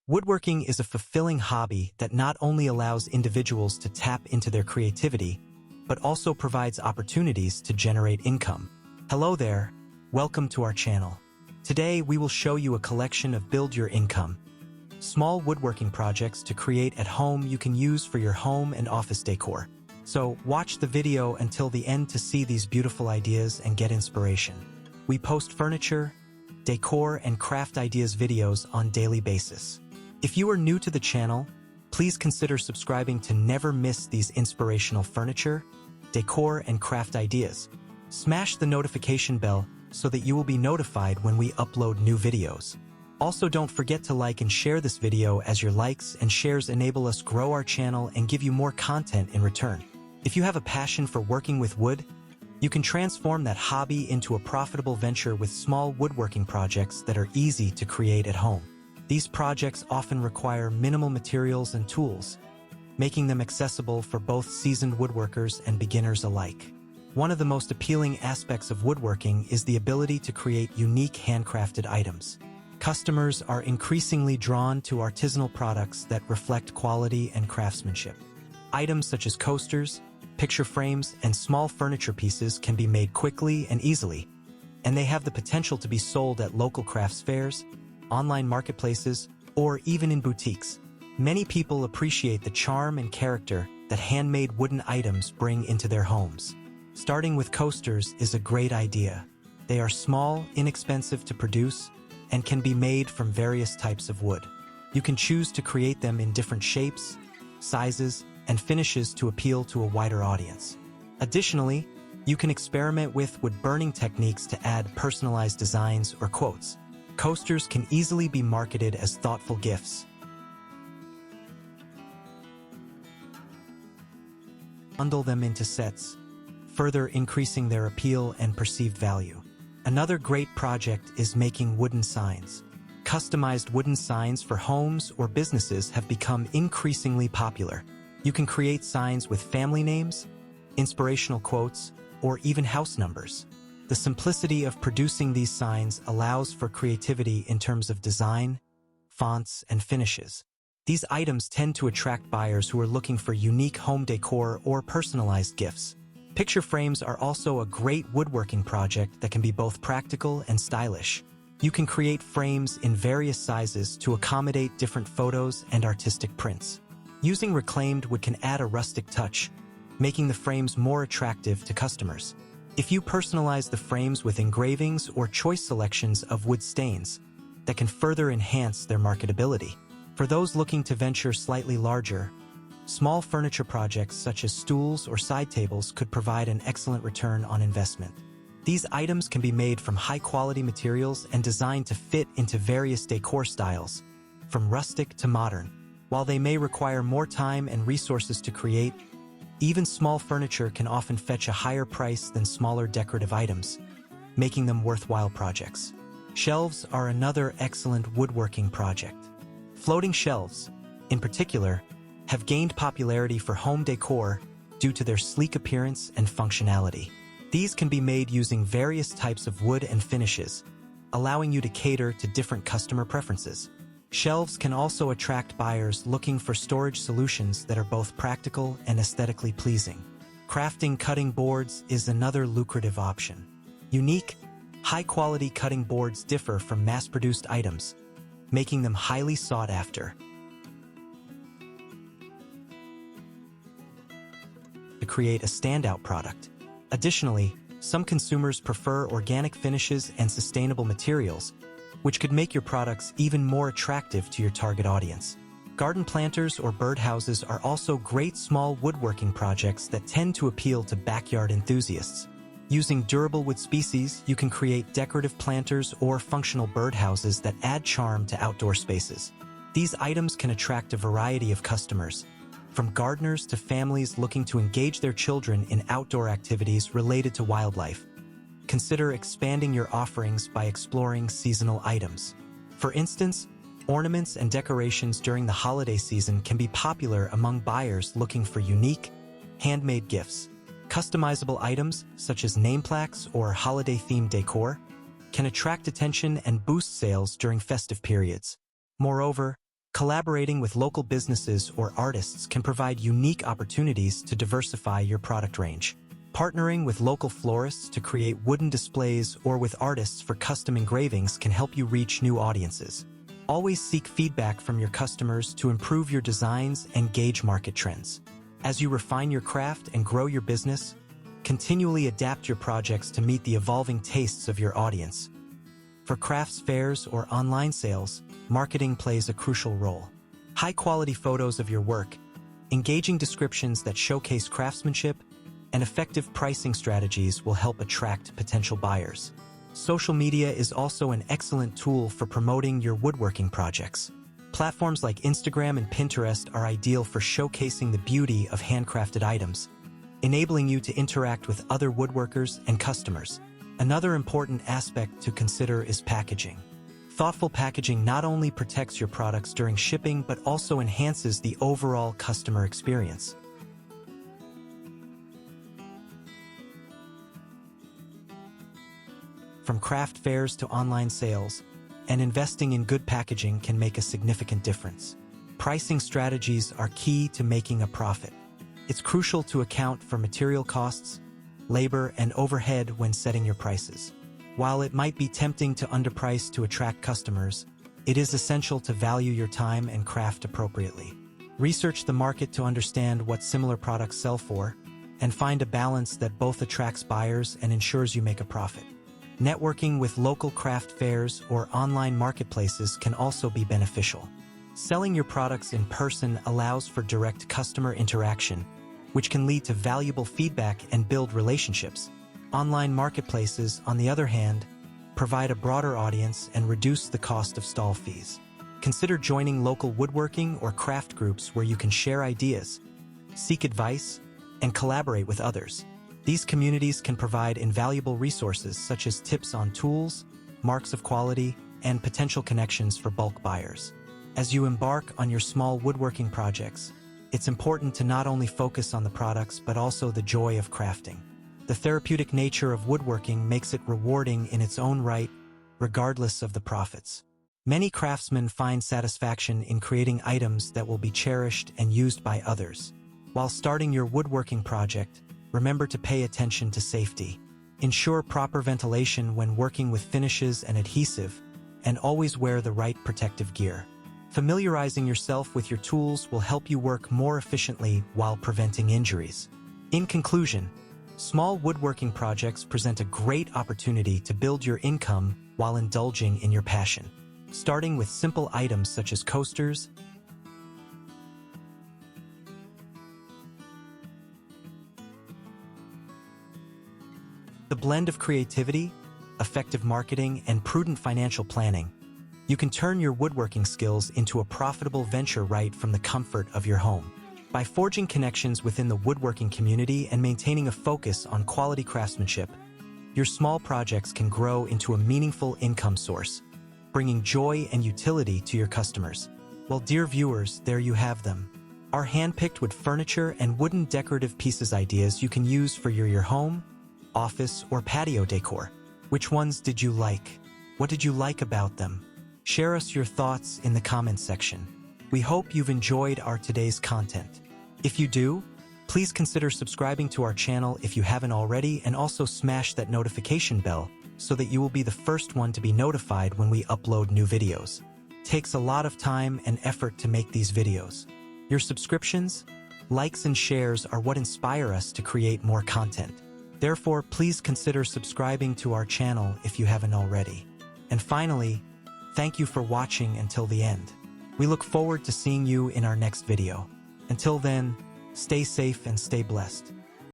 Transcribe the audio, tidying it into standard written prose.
Woodworking is a fulfilling hobby that not only allows individuals to tap into their creativity, but also provides opportunities to generate income. Hello there, welcome to our channel. Today we will show you a collection of build your income, small woodworking projects to create at home you can use for your home and office decor. So watch the video until the end to see these beautiful ideas and get inspiration. We post furniture, decor, and craft ideas videos on daily basis. If you are new to the channel, please consider subscribing to never miss these inspirational furniture, decor, and craft ideas. Smash the notification bell so that you will be notified when we upload new videos. Also, don't forget to like and share this video, as your likes and shares enable us grow our channel and give you more content in return. If you have a passion for working with wood, you can transform that hobby into a profitable venture with small woodworking projects that are easy to create at home. These projects often require minimal materials and tools, making them accessible for both seasoned woodworkers and beginners alike. One of the most appealing aspects of woodworking is the ability to create unique handcrafted items. Customers are increasingly drawn to artisanal products that reflect quality and craftsmanship. Items such as coasters, picture frames, and small furniture pieces can be made quickly and easily, and they have the potential to be sold at local crafts fairs, online marketplaces, or even in boutiques. Many people appreciate the charm and character that handmade wooden items bring into their homes. Starting with coasters is a great idea. They are small, inexpensive to produce, and can be made from various types of wood. You can choose to create them in different shapes, sizes, and finishes to appeal to a wider audience. Additionally, you can experiment with wood-burning techniques to add personalized designs or quotes. Coasters can easily be marketed as thoughtful gifts. Bundle them into sets, further increasing their appeal and perceived value. Another great project is making wooden signs. Customized wooden signs for homes or businesses have become increasingly popular. You can create signs with family names, inspirational quotes, or even house numbers. The simplicity of producing these signs allows for creativity in terms of design, fonts, and finishes. These items tend to attract buyers who are looking for unique home decor or personalized gifts. Picture frames are also a great woodworking project that can be both practical and stylish. You can create frames in various sizes to accommodate different photos and artistic prints. Using reclaimed wood can add a rustic touch, making the frames more attractive to customers. If you personalize the frames with engravings or choice selections of wood stains, that can further enhance their marketability. For those looking to venture slightly larger, small furniture projects such as stools or side tables could provide an excellent return on investment. These items can be made from high-quality materials and designed to fit into various decor styles, from rustic to modern. While they may require more time and resources to create, even small furniture can often fetch a higher price than smaller decorative items, making them worthwhile projects. Shelves are another excellent woodworking project. Floating shelves, in particular, have gained popularity for home decor due to their sleek appearance and functionality. These can be made using various types of wood and finishes, allowing you to cater to different customer preferences. Shelves can also attract buyers looking for storage solutions that are both practical and aesthetically pleasing. Crafting cutting boards is another lucrative option. Unique, high-quality cutting boards differ from mass-produced items, making them highly sought after. To create a standout product. Additionally, some consumers prefer organic finishes and sustainable materials, which could make your products even more attractive to your target audience. Garden planters or birdhouses are also great small woodworking projects that tend to appeal to backyard enthusiasts. Using durable wood species, you can create decorative planters or functional birdhouses that add charm to outdoor spaces. These items can attract a variety of customers, from gardeners to families looking to engage their children in outdoor activities related to wildlife. Consider expanding your offerings by exploring seasonal items. For instance, ornaments and decorations during the holiday season can be popular among buyers looking for unique, handmade gifts. Customizable items, such as name plaques or holiday-themed decor, can attract attention and boost sales during festive periods. Moreover, Collaborating with local businesses or artists can provide unique opportunities to diversify your product range. Partnering with local florists to create wooden displays or with artists for custom engravings can help you reach new audiences. Always seek feedback from your customers to improve your designs and gauge market trends. As you refine your craft and grow your business, continually adapt your projects to meet the evolving tastes of your audience. For crafts fairs or online sales, marketing plays a crucial role. High-quality photos of your work, engaging descriptions that showcase craftsmanship, and effective pricing strategies will help attract potential buyers. Social media is also an excellent tool for promoting your woodworking projects. Platforms like Instagram and Pinterest are ideal for showcasing the beauty of handcrafted items, enabling you to interact with other woodworkers and customers. Another important aspect to consider is packaging. Thoughtful packaging not only protects your products during shipping but also enhances the overall customer experience. From craft fairs to online sales, and investing in good packaging can make a significant difference. Pricing strategies are key to making a profit. It's crucial to account for material costs, labor, and overhead when setting your prices. While it might be tempting to underprice to attract customers, it is essential to value your time and craft appropriately. Research the market to understand what similar products sell for, and find a balance that both attracts buyers and ensures you make a profit. Networking with local craft fairs or online marketplaces can also be beneficial. Selling your products in person allows for direct customer interaction, which can lead to valuable feedback and build relationships. Online marketplaces, on the other hand, provide a broader audience and reduce the cost of stall fees. Consider joining local woodworking or craft groups where you can share ideas, seek advice, and collaborate with others. These communities can provide invaluable resources such as tips on tools, marks of quality, and potential connections for bulk buyers. As you embark on your small woodworking projects, it's important to not only focus on the products but also the joy of crafting. The therapeutic nature of woodworking makes it rewarding in its own right, regardless of the profits. Many craftsmen find satisfaction in creating items that will be cherished and used by others. While starting your woodworking project, remember to pay attention to safety. Ensure proper ventilation when working with finishes and adhesive, and always wear the right protective gear. Familiarizing yourself with your tools will help you work more efficiently while preventing injuries. In conclusion, small woodworking projects present a great opportunity to build your income while indulging in your passion. Starting with simple items such as coasters, the blend of creativity, effective marketing, and prudent financial planning, you can turn your woodworking skills into a profitable venture right from the comfort of your home. By forging connections within the woodworking community and maintaining a focus on quality craftsmanship, your small projects can grow into a meaningful income source, bringing joy and utility to your customers. Well, dear viewers, there you have them. Our hand-picked wood furniture and wooden decorative pieces ideas you can use for your home, office, or patio decor. Which ones did you like? What did you like about them? Share us your thoughts in the comments section. We hope you've enjoyed our today's content. If you do, please consider subscribing to our channel if you haven't already, and also smash that notification bell so that you will be the first one to be notified when we upload new videos. It takes a lot of time and effort to make these videos. Your subscriptions, likes, and shares are what inspire us to create more content. Therefore, please consider subscribing to our channel if you haven't already. And finally, thank you for watching until the end. We look forward to seeing you in our next video. Until then, stay safe and stay blessed.